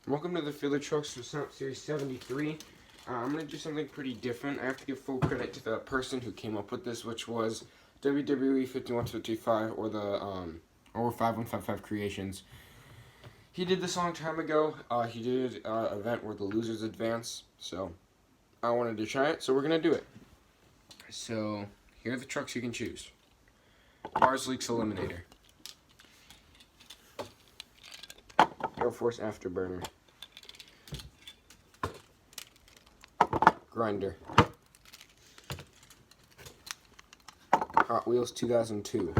Welcome to the Fielder Trucks for Series 73. I'm going to do something pretty different. I have to give full credit to the person who came up with this, which was WWE 5155 or the or 5155 Creations. He did this a long time ago. He did an event where the losers advance, so I wanted to try it, so we're going to do it. So here are the trucks you can choose. Mars Leaks Eliminator, Air Force Afterburner, Grinder, Hot Wheels 2002,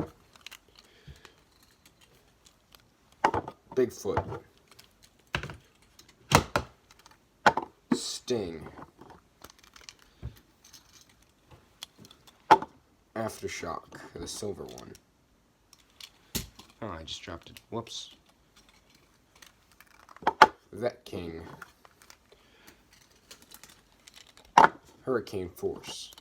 Bigfoot, Sting, Aftershock, the silver one. Oh, I just dropped it. Whoops. Vet King, Hurricane Force,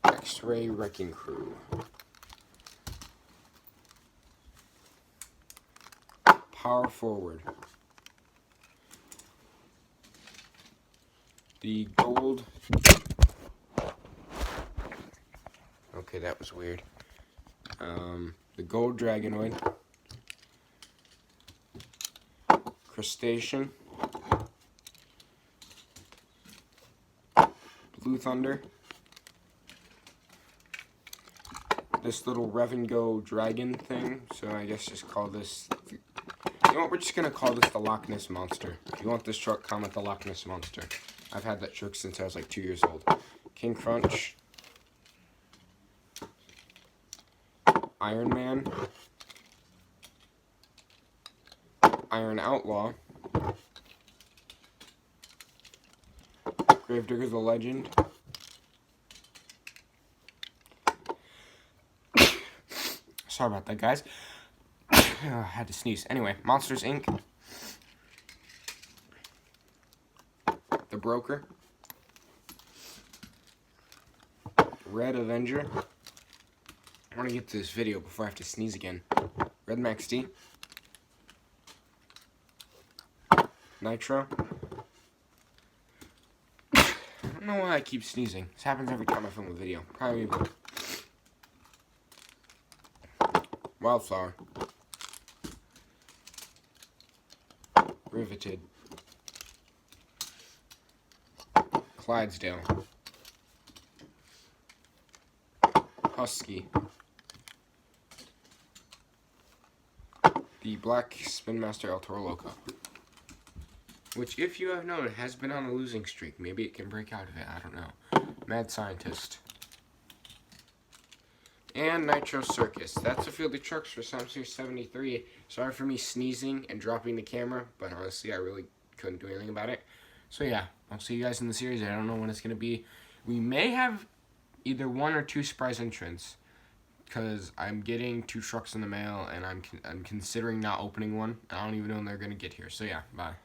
X-Ray Wrecking Crew, Power Forward, the Gold... Okay, that was weird. The Gold Dragonoid, Crustacean, Blue Thunder, this little Rev and Go dragon thing, so I guess just call this, you know what, we're just going to call this the Loch Ness Monster. If you want this truck, comment the Loch Ness Monster. I've had that truck since I was like 2 years old. King Crunch, Iron Man, Iron Outlaw, Gravedigger the Legend, sorry about that, guys. I had to sneeze. Anyway, Monsters Inc., The Broker, Red Avenger. I want to get to this video before I have to sneeze again. Red Max D, Nitro. I don't know why I keep sneezing. This happens every time I film a video. Probably Wildflower, Riveted, Clydesdale, Husky, the Black Spin Master El Toro Loco, which, if you have known, has been on a losing streak. Maybe it can break out of it, I don't know. Mad Scientist, and Nitro Circus. That's the Fielder Trucks for Series 73. Sorry for me sneezing and dropping the camera, but honestly, I really couldn't do anything about it. So yeah, I'll see you guys in the series. I don't know when it's going to be. We may have either 1 or 2 surprise entrants, because I'm getting 2 trucks in the mail, and I'm considering not opening one. I don't even know when they're going to get here. So yeah, bye.